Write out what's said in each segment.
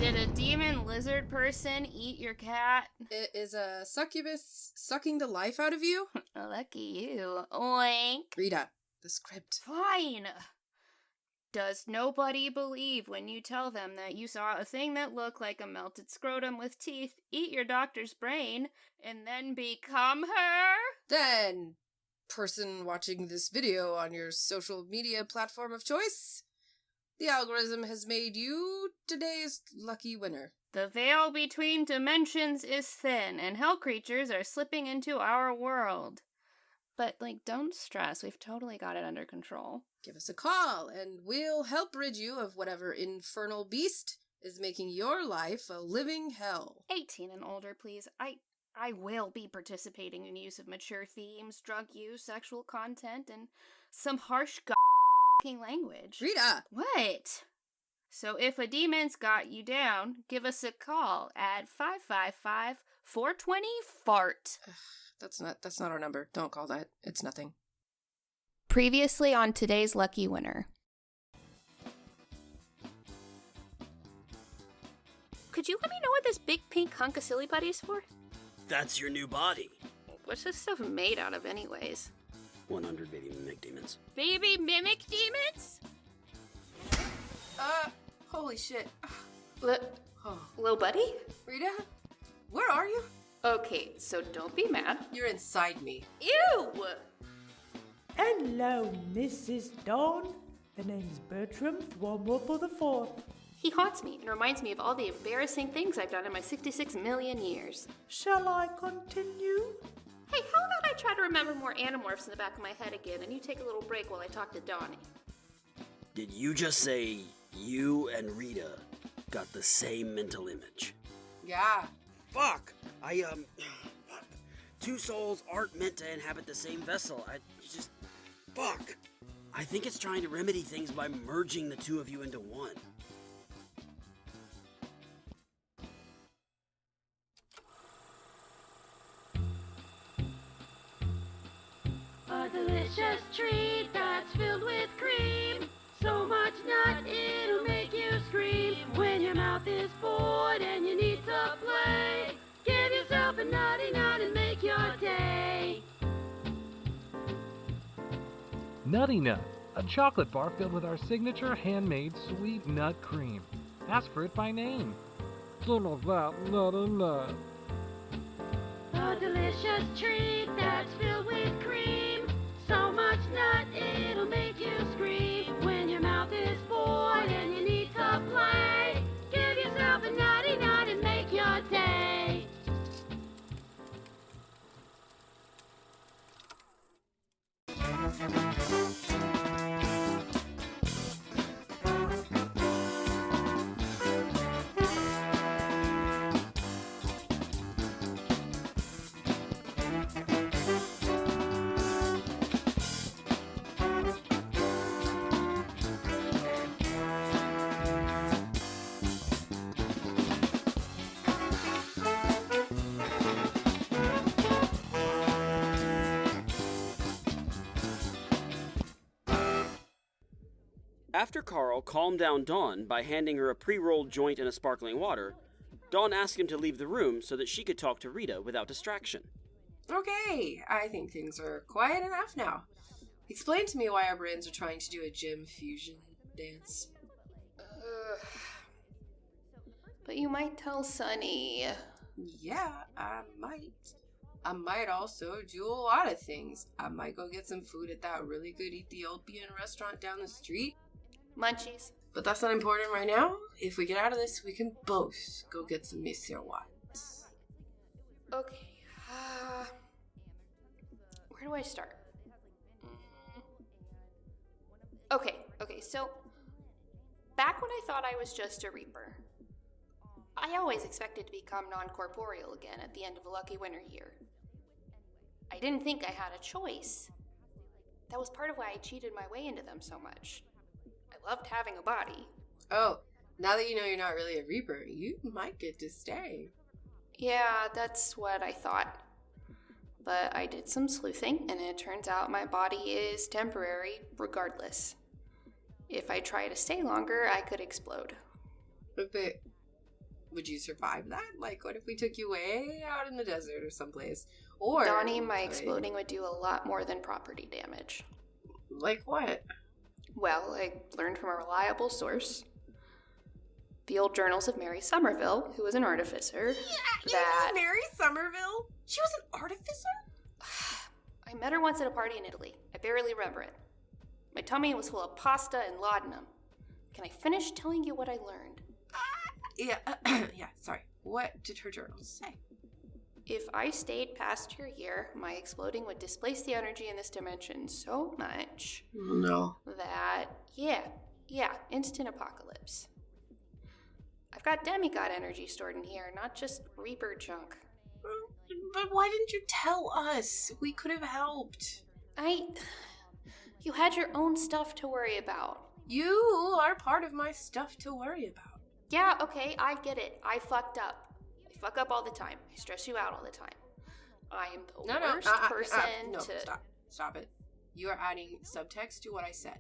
Did a demon lizard person eat your cat? Is a succubus sucking the life out of you? Lucky you. Oink. Rita, the script. Fine. Does nobody believe when you tell them that you saw a thing that looked like a melted scrotum with teeth eat your doctor's brain and then become her? Then, person watching this video on your social media platform of choice, the algorithm has made you today's lucky winner. The veil between dimensions is thin, and hell creatures are slipping into our world. But, don't stress. We've totally got it under control. Give us a call, and we'll help rid you of whatever infernal beast is making your life a living hell. 18 and older, please. I will be participating in use of mature themes, drug use, sexual content, and some harsh language. Rita! What? So if a demon's got you down, give us a call at 555-420-FART. That's not our number. Don't call that. It's nothing. Previously on today's lucky winner. Could you let me know what this big pink hunk of silly putty is for? That's your new body. What's this stuff made out of anyways? 100 baby mimic demons. Baby mimic demons? Holy shit. Little buddy? Rita? Where are you? Okay, so don't be mad. You're inside me. Ew! Hello, Mrs. Dawn. The name's Bertram, Thwomwhopple the Fourth. He haunts me and reminds me of all the embarrassing things I've done in my 66 million years. Shall I continue? Hey, how about I try to remember more animorphs in the back of my head again, and you take a little break while I talk to Donnie? Did you just say you and Rita got the same mental image? Yeah. Fuck! Fuck. Two souls aren't meant to inhabit the same vessel. Fuck! I think it's trying to remedy things by merging the two of you into one. A delicious treat that's filled with cream. So much nut, it'll make you scream. When your mouth is bored and you need to play, give yourself a NuttyNut and make your day. NuttyNut, a chocolate bar filled with our signature handmade sweet nut cream. Ask for it by name. Son of that NuttyNut. A delicious treat that's filled with cream. So much nut, it'll make you scream. When your mouth is bored and you need to play, give yourself a NuttyNut and make your day. After Carl calmed down Dawn by handing her a pre-rolled joint and a sparkling water, Dawn asked him to leave the room so that she could talk to Rita without distraction. Okay, I think things are quiet enough now. Explain to me why our brains are trying to do a gym fusion dance. But you might tell Sonny. Yeah, I might. I might also do a lot of things. I might go get some food at that really good Ethiopian restaurant down the street. Munchies. But that's not important right now. If we get out of this, we can both go get some Monsieur Watts. Okay. Where do I start? Okay, so back when I thought I was just a Reaper, I always expected to become non-corporeal again at the end of a lucky winter year. I didn't think I had a choice. That was part of why I cheated my way into them so much. I loved having a body. Oh, now that you know you're not really a Reaper, you might get to stay. Yeah, that's what I thought. But I did some sleuthing, and it turns out my body is temporary regardless. If I try to stay longer, I could explode. But Would you survive that? Like, what if we took you way out in the desert or someplace? Or Donnie, my exploding would do a lot more than property damage. Like what? Well, I learned from a reliable source, the old journals of Mary Somerville, who was an artificer. Yeah, you know Mary Somerville? She was an artificer? I met her once at a party in Italy. I barely remember it. My tummy was full of pasta and laudanum. Can I finish telling you what I learned? Yeah, sorry. What did her journals say? If I stayed past your year, my exploding would displace the energy in this dimension so much No. that, yeah, instant apocalypse. I've got demigod energy stored in here, not just Reaper junk. But why didn't you tell us? We could have helped. You had your own stuff to worry about. You are part of my stuff to worry about. Yeah, okay, I get it. I fucked up. I fuck up all the time. I stress you out all the time. I am the worst person to... Stop it. You are adding subtext to what I said.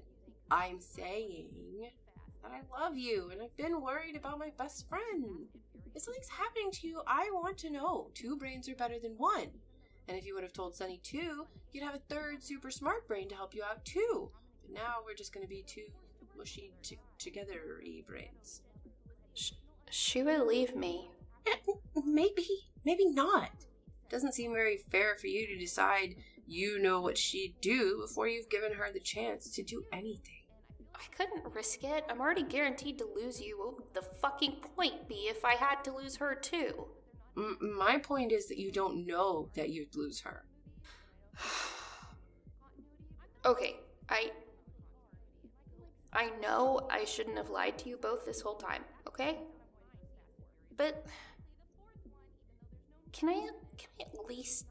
I'm saying that I love you, and I've been worried about my best friend. If something's happening to you, I want to know. 2 brains are better than 1. And if you would have told Sunny 2, you'd have a 3rd super smart brain to help you out too. But now we're just going to be 2 mushy together-y brains. She would leave me. Maybe not. Doesn't seem very fair for you to decide you know what she'd do before you've given her the chance to do anything. I couldn't risk it. I'm already guaranteed to lose you. What would the fucking point be if I had to lose her too? My point is that you don't know that you'd lose her. Okay, I know I shouldn't have lied to you both this whole time, okay? But can I at least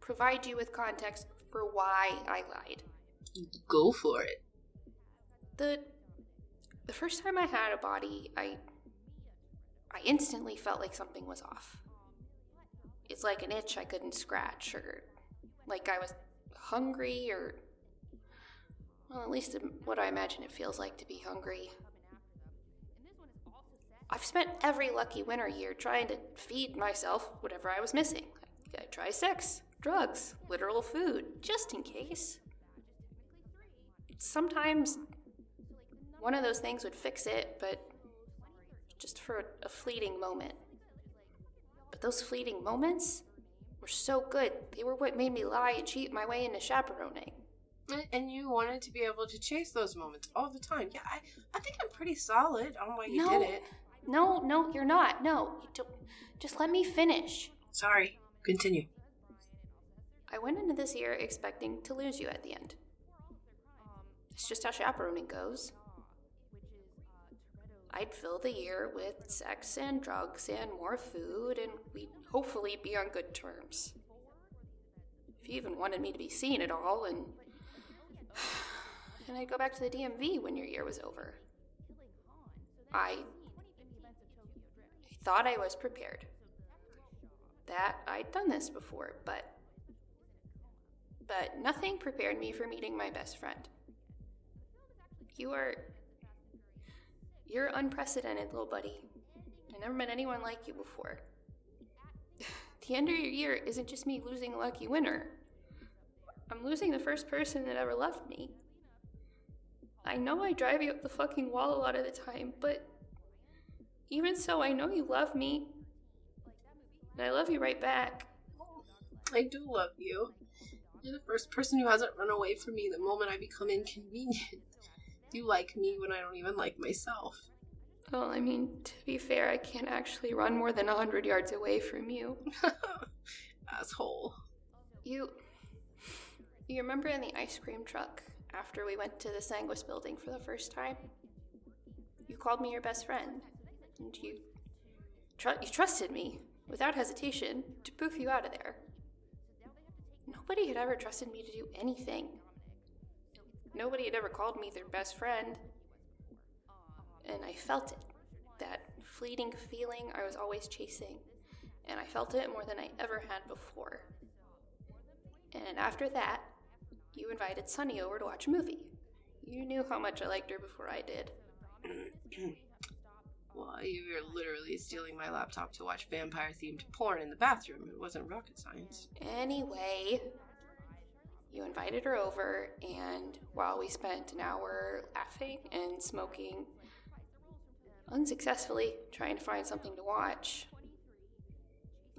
provide you with context for why I lied? Go for it. The first time I had a body, I instantly felt like something was off. It's like an itch I couldn't scratch, or like I was hungry, or... well, at least what I imagine it feels like to be hungry. I've spent every lucky winter year trying to feed myself whatever I was missing. I try sex, drugs, literal food, just in case. Sometimes one of those things would fix it, but just for a fleeting moment. But those fleeting moments were so good. They were what made me lie and cheat my way into chaperoning. And you wanted to be able to chase those moments all the time. Yeah, I think I'm pretty solid on why you did it. No, you're not. No, you don't. Just let me finish. Sorry, continue. I went into this year expecting to lose you at the end. It's just how chaperoning goes. I'd fill the year with sex and drugs and more food, and we'd hopefully be on good terms. If you even wanted me to be seen at all, and I'd go back to the DMV when your year was over. I thought I was prepared. That I'd done this before, but nothing prepared me for meeting my best friend. You're unprecedented, little buddy. I never met anyone like you before. The end of your year isn't just me losing a lucky winner. I'm losing the first person that ever loved me. I know I drive you up the fucking wall a lot of the time, but even so, I know you love me. And I love you right back. I do love you. You're the first person who hasn't run away from me the moment I become inconvenient. You like me when I don't even like myself. Well, I mean, to be fair, I can't actually run more than 100 yards away from you. Asshole. You remember in the ice cream truck after we went to the Sanguis building for the first time? You called me your best friend, and you trusted me, without hesitation, to poof you out of there. Nobody had ever trusted me to do anything. Nobody had ever called me their best friend. And I felt it. That fleeting feeling I was always chasing. And I felt it more than I ever had before. And after that, you invited Sunny over to watch a movie. You knew how much I liked her before I did. Well, You were literally stealing my laptop to watch vampire-themed porn in the bathroom. It wasn't rocket science. Anyway, you invited her over, and while we spent an hour laughing and smoking, unsuccessfully trying to find something to watch,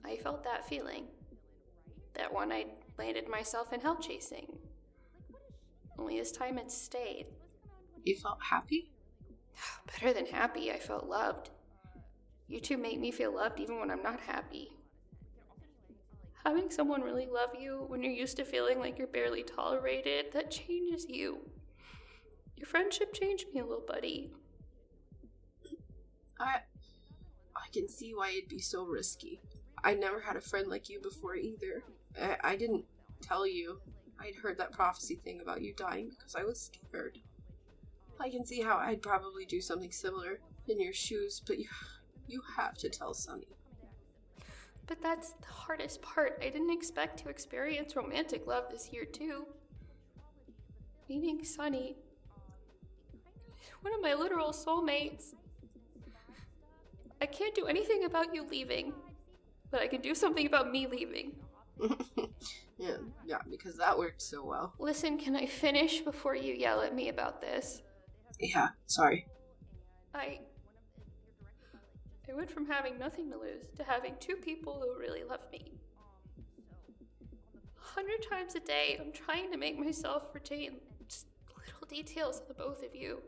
I felt that feeling. That one I landed myself in hell chasing. Only this time it stayed. You felt happy? Better than happy, I felt loved. You two make me feel loved even when I'm not happy. Having someone really love you when you're used to feeling like you're barely tolerated, that changes you. Your friendship changed me a little, buddy. I can see why it'd be so risky. I never had a friend like you before either. I didn't tell you. I'd heard that prophecy thing about you dying because I was scared. I can see how I'd probably do something similar in your shoes, but you have to tell Sunny. But that's the hardest part. I didn't expect to experience romantic love this year, too. Meeting Sunny, one of my literal soulmates. I can't do anything about you leaving, but I can do something about me leaving. Yeah, because that worked so well. Listen, can I finish before you yell at me about this? Yeah, sorry. I went from having nothing to lose to having two people who really love me. 100 times a day, I'm trying to make myself retain just little details of the both of you.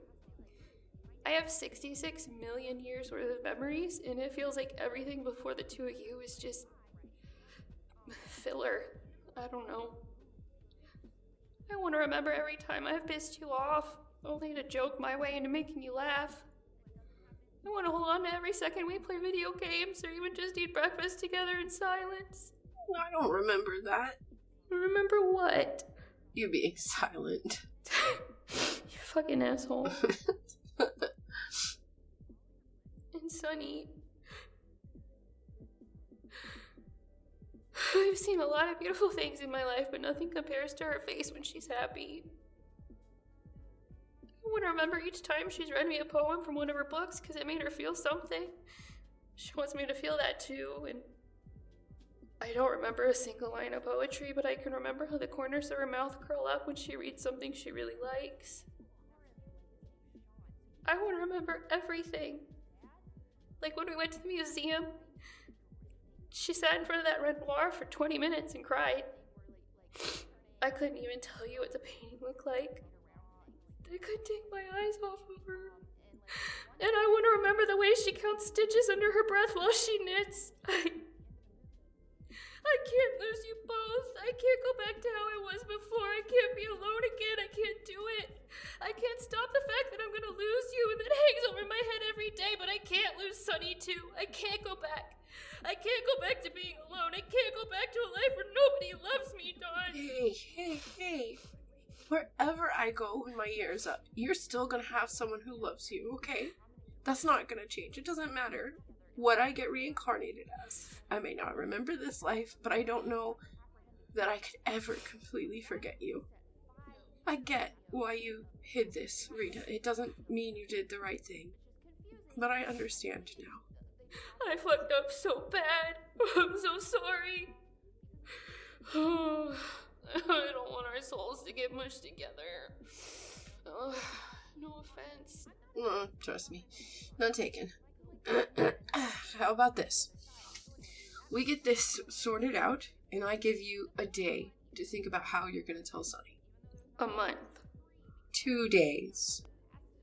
I have 66 million years worth of memories, and it feels like everything before the two of you is just filler. I don't know. I want to remember every time I've pissed you off, only to joke my way into making you laugh. I want to hold on to every second we play video games or even just eat breakfast together in silence. I don't remember that. Remember what? You being silent. You fucking asshole. And Sunny. I've seen a lot of beautiful things in my life, but nothing compares to her face when she's happy. I want to remember each time she's read me a poem from one of her books because it made her feel something. She wants me to feel that too, and I don't remember a single line of poetry, but I can remember how the corners of her mouth curl up when she reads something she really likes. I want to remember everything. Like when we went to the museum, she sat in front of that red noir for 20 minutes and cried. I couldn't even tell you what the painting looked like. I couldn't take my eyes off of her. And I want to remember the way she counts stitches under her breath while she knits. I can't lose you both. I can't go back to how I was before. I can't be alone again. I can't do it. I can't stop the fact that I'm going to lose you and that hangs over my head every day, but I can't lose Sunny too. I can't go back. I can't go back to being alone. I can't go back to a life where nobody loves me, Dawn. Hey. Wherever I go when my year is up, you're still going to have someone who loves you, okay? That's not going to change. It doesn't matter what I get reincarnated as. I may not remember this life, but I don't know that I could ever completely forget you. I get why you hid this, Rita. It doesn't mean you did the right thing. But I understand now. I fucked up so bad. I'm so sorry. I don't want our souls to get mushed together. No offense. Trust me. None taken. How about this? We get this sorted out, and I give you a day to think about how you're going to tell Sunny. A month. 2 days.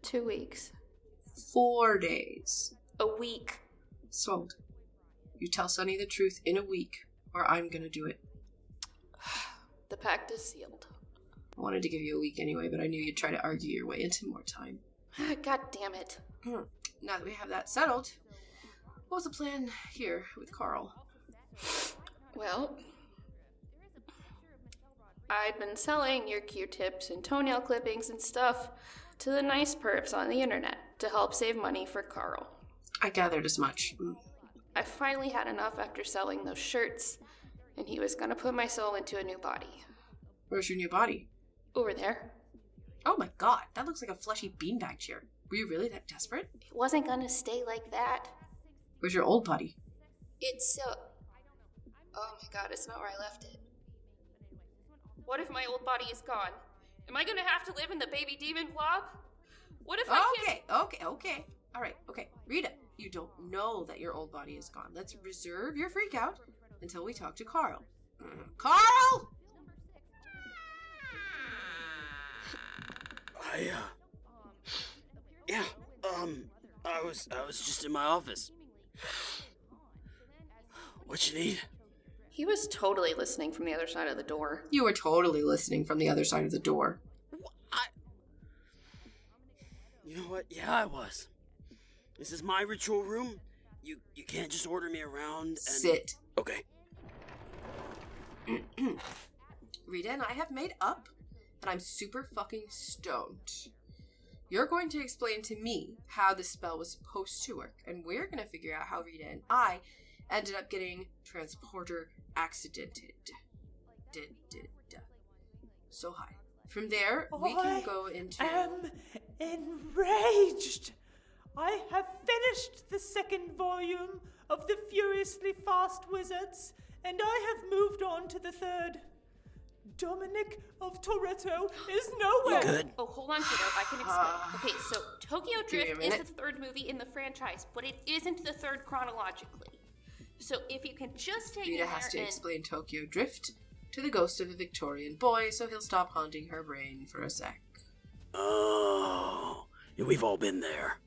2 weeks. 4 days. A week. Sold. You tell Sunny the truth in a week, or I'm going to do it. The pact is sealed. I wanted to give you a week anyway, but I knew you'd try to argue your way into more time. God damn it. Now that we have that settled, what was the plan here with Carl? Well, I'd been selling your Q-tips and toenail clippings and stuff to the nice perps on the internet to help save money for Carl. I gathered as much. I finally had enough after selling those shirts, and he was gonna put my soul into a new body. Where's your new body? Over there. Oh my god, that looks like a fleshy beanbag chair. Were you really that desperate? It wasn't gonna stay like that. Where's your old body? It's, oh my god, it's not where I left it. What if my old body is gone? Am I gonna have to live in the baby demon blob? What if I can't... Okay. All right, okay. Rita, you don't know that your old body is gone. Let's reserve your freak out until we talk to Carl. Carl! I was just in my office. What you need? He was totally listening from the other side of the door. You were totally listening from the other side of the door. You know what? Yeah, I was. This is my ritual room. You can't just order me around and... Sit. Okay. Rita and I have made up, and I'm super fucking stoned. You're going to explain to me how this spell was supposed to work, and we're going to figure out how Rita and I ended up getting transporter accidented. So hi. From there, we can go into... I am enraged. I have finished the second volume of the Furiously Fast Wizards, and I have moved on to the third. Dominic of Toretto is nowhere. You good? Oh, hold on, kiddo. I can explain. Okay, so Tokyo Drift is the third movie in the franchise, but it isn't the third chronologically. So if you can just take Rita has to explain Tokyo Drift to the ghost of a Victorian boy, so he'll stop haunting her brain for a sec. Oh, yeah, we've all been there.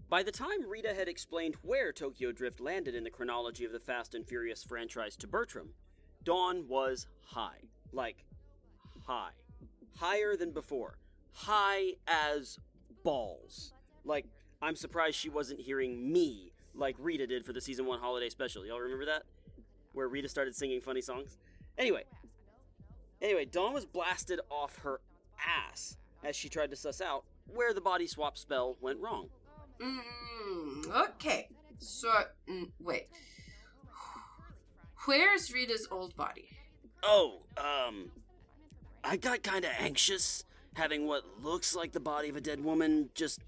By the time Rita had explained where Tokyo Drift landed in the chronology of the Fast and Furious franchise to Bertram, Dawn was high. Like, high. Higher than before. High as balls. Like, I'm surprised she wasn't hearing me like Rita did for the Season 1 holiday special. Y'all remember that? Where Rita started singing funny songs? Anyway, Dawn was blasted off her ass as she tried to suss out where the body swap spell went wrong. Okay. So, wait. Where's Rita's old body? I got kinda anxious having what looks like the body of a dead woman just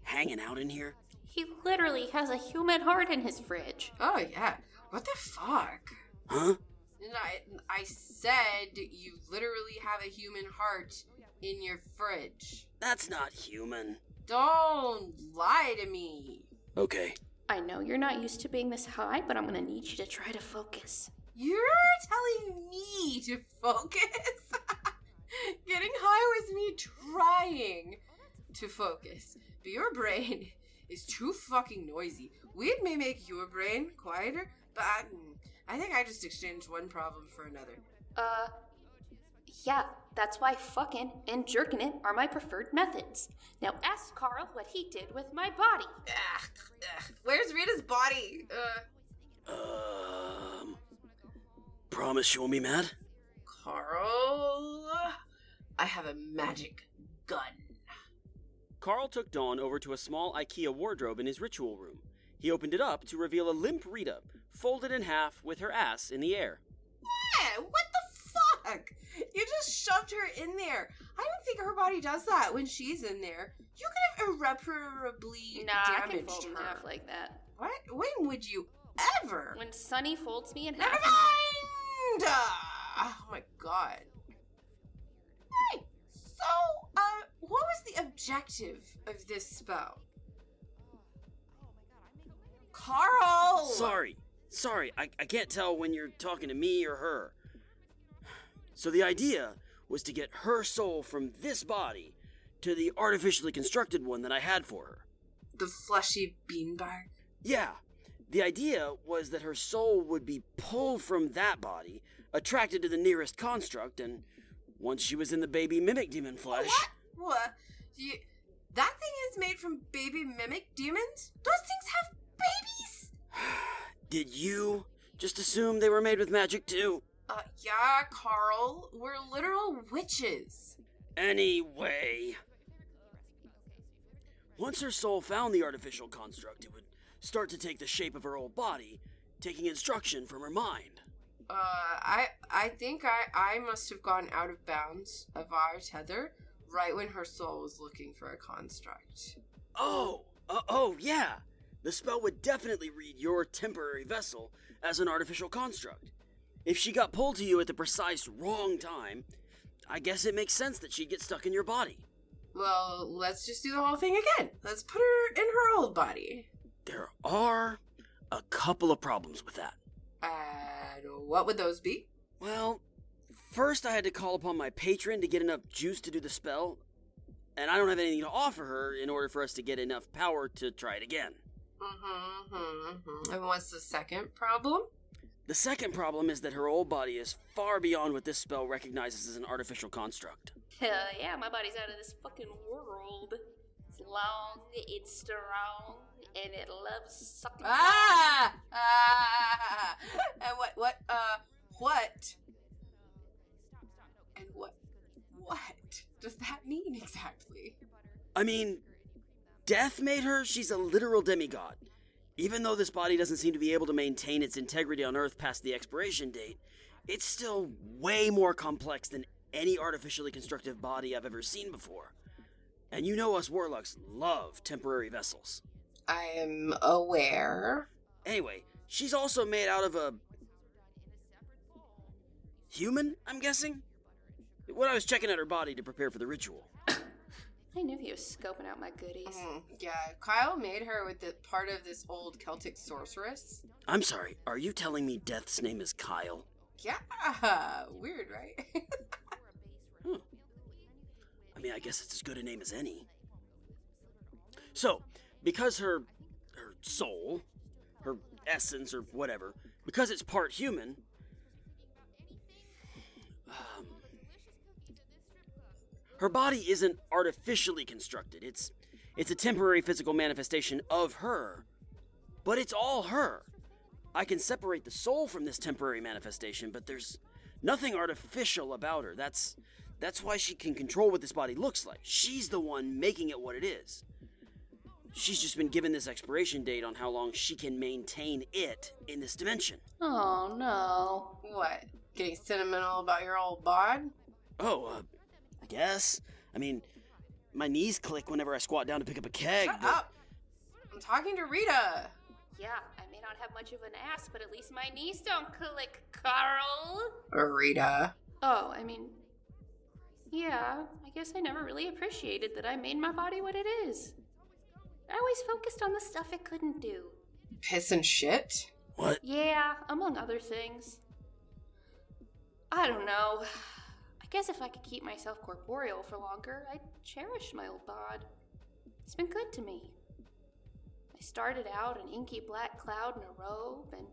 hanging out in here. He literally has a human heart in his fridge. Oh, yeah. What the fuck? Huh? And I said you literally have a human heart in your fridge. That's not human. Don't lie to me. Okay. I know you're not used to being this high, but I'm gonna need you to try to focus. You're telling me to focus? Getting high was me trying to focus. But your brain is too fucking noisy. Weed may make your brain quieter, but I think I just exchanged one problem for another. Yeah, that's why fucking and jerking it are my preferred methods. Now ask Carl what he did with my body. Where's Rita's body? Promise you won't be mad? Carl, I have a magic gun. Carl took Dawn over to a small IKEA wardrobe in his ritual room. He opened it up to reveal a limp Rita, folded in half with her ass in the air. Yeah, what the fuck? You just shoved her in there. I don't think her body does that when she's in there. You could have irreparably I can damaged fold in her. half like that. What? When would you ever? When Sunny folds me in Never half. mind! Oh my god. Hey, so, what was the objective of this spell? Carl! Sorry, I can't tell when you're talking to me or her. So the idea was to get her soul from this body to the artificially constructed one that I had for her. The fleshy beanbag? Yeah. The idea was that her soul would be pulled from that body, attracted to the nearest construct, and once she was in the baby mimic demon flesh... What? That thing is made from baby mimic demons? Those things have babies? Did you just assume they were made with magic too? Yeah, Carl. We're literal witches. Anyway... Once her soul found the artificial construct, it would start to take the shape of her old body, taking instruction from her mind. I think I must have gone out of bounds of our tether right when her soul was looking for a construct. Oh, yeah. The spell would definitely read your temporary vessel as an artificial construct. If she got pulled to you at the precise wrong time, I guess it makes sense that she'd get stuck in your body. Well, let's just do the whole thing again. Let's put her in her old body. There are a couple of problems with that. And what would those be? Well, first I had to call upon my patron to get enough juice to do the spell, and I don't have anything to offer her in order for us to get enough power to try it again. And what's the second problem? The second problem is that her old body is far beyond what this spell recognizes as an artificial construct. Hell yeah, my body's out of this fucking world. It's long, it's strong, and it loves sucking. And what? And what does that mean exactly? I mean, death made her, she's a literal demigod. Even though this body doesn't seem to be able to maintain its integrity on Earth past the expiration date, it's still way more complex than any artificially constructed body I've ever seen before. And you know us warlocks love temporary vessels. I am aware. Anyway, she's also made out of a human, I'm guessing? When I was checking out her body to prepare for the ritual. I knew he was scoping out my goodies. Yeah, Kyle made her with the part of this old Celtic sorceress. I'm sorry, are you telling me Death's name is Kyle? Yeah, weird, right? I mean, I guess it's as good a name as any. So, because her soul, her essence or whatever, because it's part human, her body isn't artificially constructed. It's a temporary physical manifestation of her, but it's all her. I can separate the soul from this temporary manifestation, but there's nothing artificial about her. That's why she can control what this body looks like. She's the one making it what it is. She's just been given this expiration date on how long she can maintain it in this dimension. Oh, no. What? Getting sentimental about your old bod? I guess. I mean, my knees click whenever I squat down to pick up a keg. Shut up! I'm talking to Rita. Yeah, I may not have much of an ass, but at least my knees don't click, Carl. Rita. Oh, I mean, yeah, I guess I never really appreciated that I made my body what it is. I always focused on the stuff it couldn't do. Piss and shit? What? Yeah, among other things. I don't know. I guess if I could keep myself corporeal for longer, I'd cherish my old bod. It's been good to me. I started out an inky black cloud in a robe, and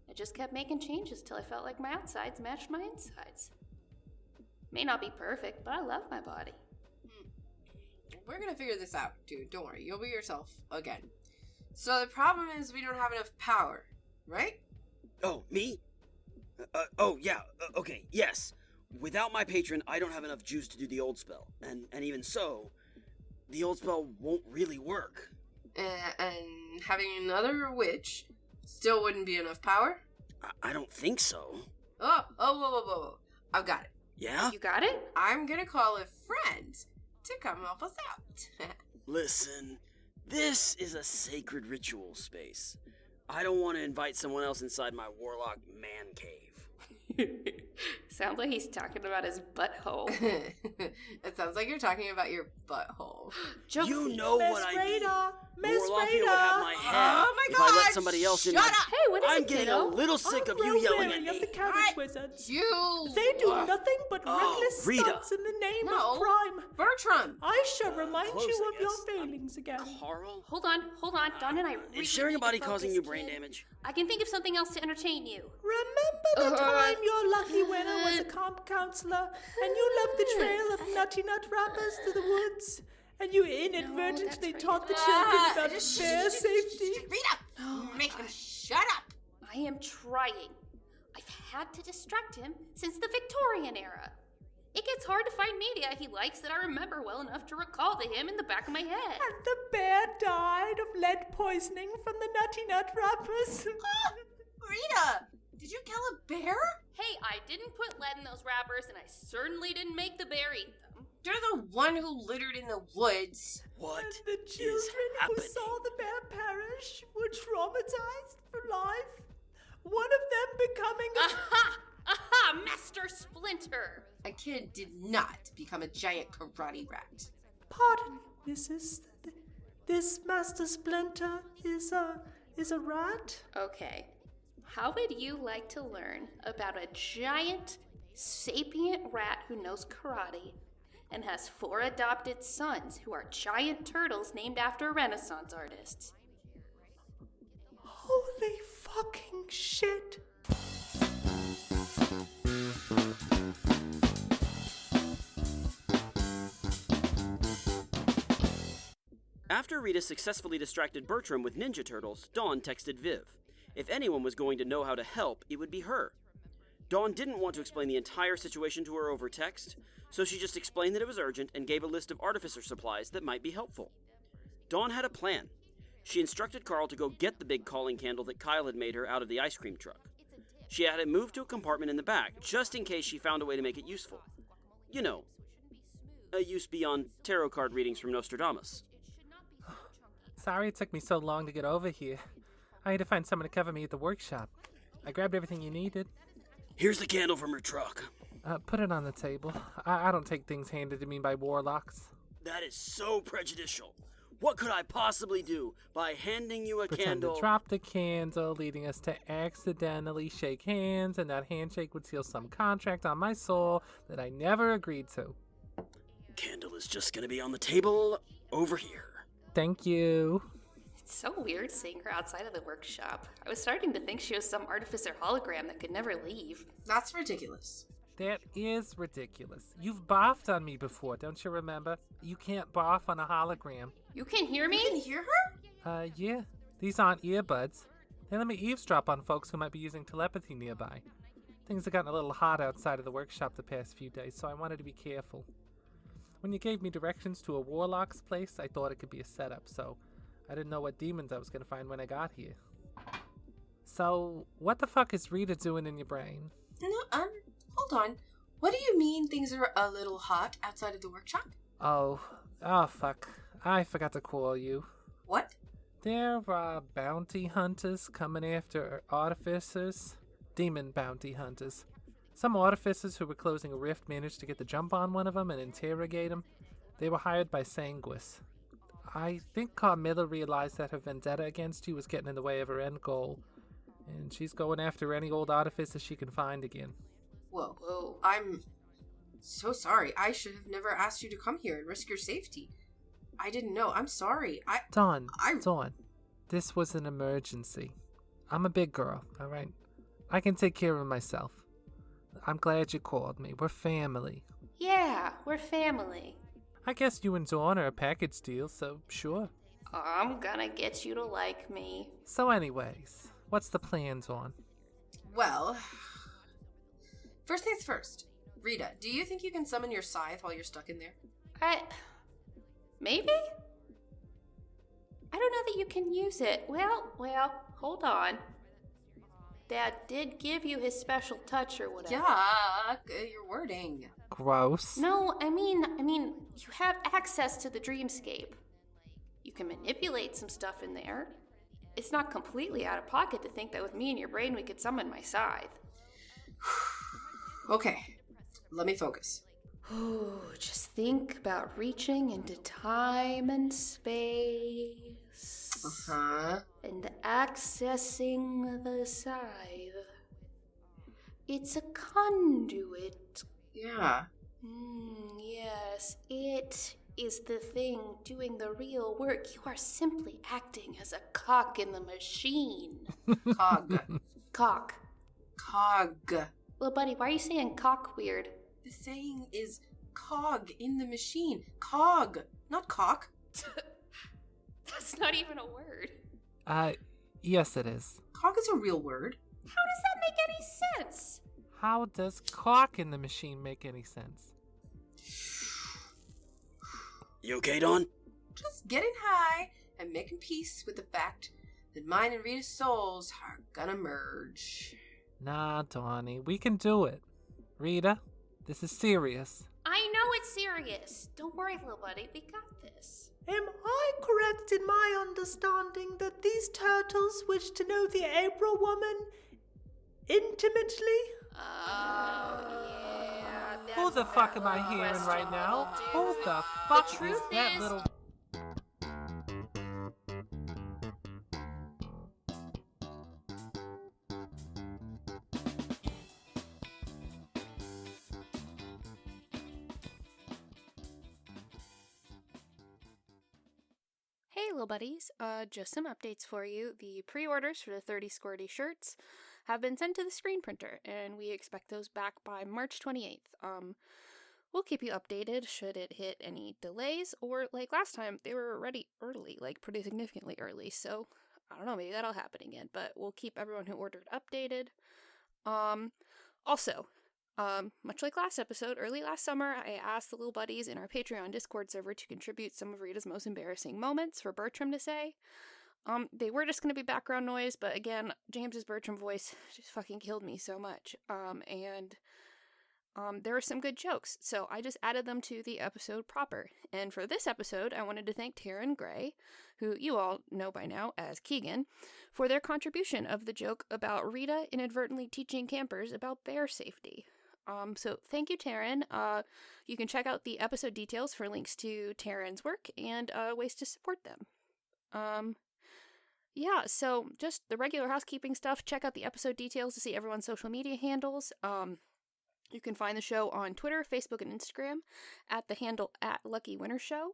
I just kept making changes till I felt like my outsides matched my insides. May not be perfect, but I love my body. We're gonna figure this out, dude. Don't worry. You'll be yourself again. So the problem is we don't have enough power, right? Oh, me? Okay, yes. Without my patron, I don't have enough juice to do the old spell. And even so, the old spell won't really work. And having another witch still wouldn't be enough power? I don't think so. Whoa. I've got it. Yeah? You got it? I'm gonna call a friend to come help us out. Listen, this is a sacred ritual space. I don't want to invite someone else inside my warlock man cave. Sounds like he's talking about his butthole. It sounds like you're talking about your butthole. You know what I mean. Miss Warlock Rita! would have my head Oh my if God! I let somebody else in. Shut up! Hey, what is I'm it, getting kiddo? a little sick of you I'm yelling at Rowan me. of the Cabbage Wizards. You! They do nothing but Oh, reckless Rita. stunts in the name No. of crime. Bertram! I shall remind close, you I of your guess. failings again. Carl? Hold on. Don and I really Is sharing a need to body causing focus, you brain kid. damage? I can think of something else to entertain you. Remember the time your lucky winner was a camp counselor and you left the trail of NuttyNut wrappers to the woods? And you inadvertently that's taught the right. children about their safety? Rita! Make him shut up! I am trying. I've had to distract him since the Victorian era. It gets hard to find media he likes that I remember well enough to recall to him in the back of my head. And the bear died of lead poisoning from the NuttyNut wrappers. Rita! Did you kill a bear? Hey, I didn't put lead in those wrappers, and I certainly didn't make the bear eat them. You're the one who littered in the woods. What And the is children who happening? saw the bear perish were traumatized for life. One of them becoming a... Aha! Aha! Master Splinter! A kid did not become a giant karate rat. Pardon, Mrs. This Master Splinter is a rat? Okay. How would you like to learn about a giant, sapient rat who knows karate and has 4 adopted sons who are giant turtles named after Renaissance artists? Holy fucking shit. After Rita successfully distracted Bertram with Ninja Turtles, Dawn texted Viv. If anyone was going to know how to help, it would be her. Dawn didn't want to explain the entire situation to her over text, so she just explained that it was urgent and gave a list of artificer supplies that might be helpful. Dawn had a plan. She instructed Carl to go get the big calling candle that Kyle had made her out of the ice cream truck. She had it moved to a compartment in the back, just in case she found a way to make it useful. You know, a use beyond tarot card readings from Nostradamus. Sorry it took me so long to get over here. I had to find someone to cover me at the workshop. I grabbed everything you needed. Here's the candle from her truck. Put it on the table. I don't take things handed to me by warlocks. That is so prejudicial. What could I possibly do by handing you a Pretend candle? to drop the candle, leading us to accidentally shake hands, and that handshake would seal some contract on my soul that I never agreed to. Candle is just gonna be on the table over here. Thank you. It's so weird seeing her outside of the workshop. I was starting to think she was some artificer hologram that could never leave. That's ridiculous. That is ridiculous. You've boffed on me before, don't you remember? You can't boff on a hologram. You can hear me? You can hear her? Yeah. These aren't earbuds. They let me eavesdrop on folks who might be using telepathy nearby. Things have gotten a little hot outside of the workshop the past few days, so I wanted to be careful. When you gave me directions to a warlock's place, I thought it could be a setup, so I didn't know what demons I was going to find when I got here. So, what the fuck is Rita doing in your brain? No, hold on. What do you mean things are a little hot outside of the workshop? Oh, fuck. I forgot to call you. What? There are bounty hunters coming after artificers. Demon bounty hunters. Some artificers who were closing a rift managed to get the jump on one of them and interrogate him. They were hired by Sanguis. I think Carmilla realized that her vendetta against you was getting in the way of her end goal, and she's going after any old artificer she can find again. Whoa. I'm so sorry. I should have never asked you to come here and risk your safety. I didn't know. I'm sorry. Dawn, this was an emergency. I'm a big girl, alright? I can take care of myself. I'm glad you called me. We're family. Yeah, we're family. I guess you and Dawn are a package deal, so sure. I'm gonna get you to like me. So anyways, what's the plan, Dawn? Well, first things first. Rita, do you think you can summon your scythe while you're stuck in there? Maybe? I don't know that you can use it. Well, hold on. Dad did give you his special touch or whatever. Yeah, your wording. Gross. No, I mean, you have access to the dreamscape. You can manipulate some stuff in there. It's not completely out of pocket to think that with me in your brain we could summon my scythe. Okay, let me focus. Oh, just think about reaching into time and space. Uh-huh. And accessing the scythe. It's a conduit. Yeah. Yes, it is the thing doing the real work. You are simply acting as a cock in the machine. Cog. Cock. Cog. Well, buddy, why are you saying cock weird? The saying is cog in the machine. Cog, not cock. That's not even a word. Yes it is. Cog is a real word. How does that make any sense? How does cock in the machine make any sense? You okay, Dawn? Just getting high and making peace with the fact that mine and Rita's souls are gonna merge. Nah, Donnie, we can do it. Rita, this is serious. I know it's serious. Don't worry, little buddy. We got this. Am I correct in my understanding that these turtles wish to know the April woman intimately? Oh, yeah. Who the fuck am I hearing right now? Who the fuck is truth that is- little... Hey, little buddies. Just some updates for you. The pre-orders for the 30 Squirty shirts have been sent to the screen printer, and we expect those back by March 28th. We'll keep you updated should it hit any delays, or like last time, they were ready early, like pretty significantly early, so I don't know, maybe that'll happen again, but we'll keep everyone who ordered updated. Also, much like last episode, early last summer, I asked the little buddies in our Patreon Discord server to contribute some of Rita's most embarrassing moments for Bertram to say. They were just going to be background noise, but again, James's Bertram voice just fucking killed me so much. There were some good jokes, so I just added them to the episode proper. And for this episode, I wanted to thank Taryn Gray, who you all know by now as Keegan, for their contribution of the joke about Rita inadvertently teaching campers about bear safety. So thank you, Taryn. You can check out the episode details for links to Taryn's work and ways to support them. Yeah, so just the regular housekeeping stuff. Check out the episode details to see everyone's social media handles. You can find the show on Twitter, Facebook, and Instagram at the handle @LuckyWinnerShow.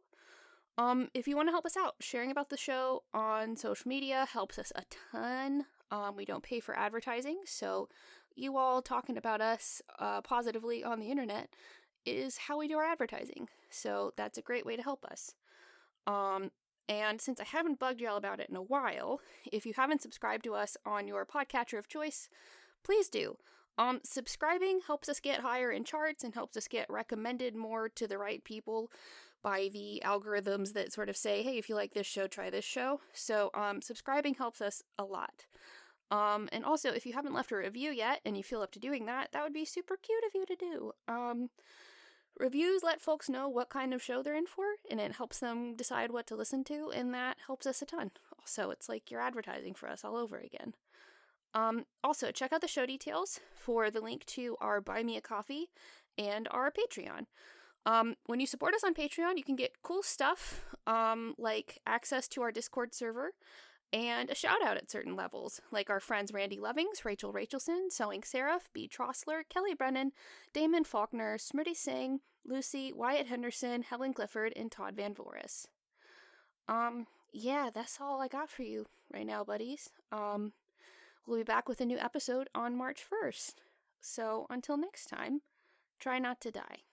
If you want to help us out, sharing about the show on social media helps us a ton. We don't pay for advertising, so you all talking about us positively on the internet is how we do our advertising. So that's a great way to help us. And since I haven't bugged y'all about it in a while, if you haven't subscribed to us on your podcatcher of choice, please do. Subscribing helps us get higher in charts and helps us get recommended more to the right people by the algorithms that sort of say, hey, if you like this show, try this show. So, subscribing helps us a lot. And also, if you haven't left a review yet and you feel up to doing that, that would be super cute of you to do. Reviews let folks know what kind of show they're in for, and it helps them decide what to listen to, and that helps us a ton. Also, it's like you're advertising for us all over again. Also, check out the show details for the link to our Buy Me a Coffee and our Patreon. When you support us on Patreon, you can get cool stuff, like access to our Discord server, and a shout out at certain levels, like our friends Randy Lovings, Rachel Rachelson, Sewing Seraph, B. Trossler, Kelly Brennan, Damon Faulkner, Smriti Singh, Lucy, Wyatt Henderson, Helen Clifford, and Todd Van Voris. Yeah, that's all I got for you right now, buddies. We'll be back with a new episode on March 1st. So until next time, try not to die.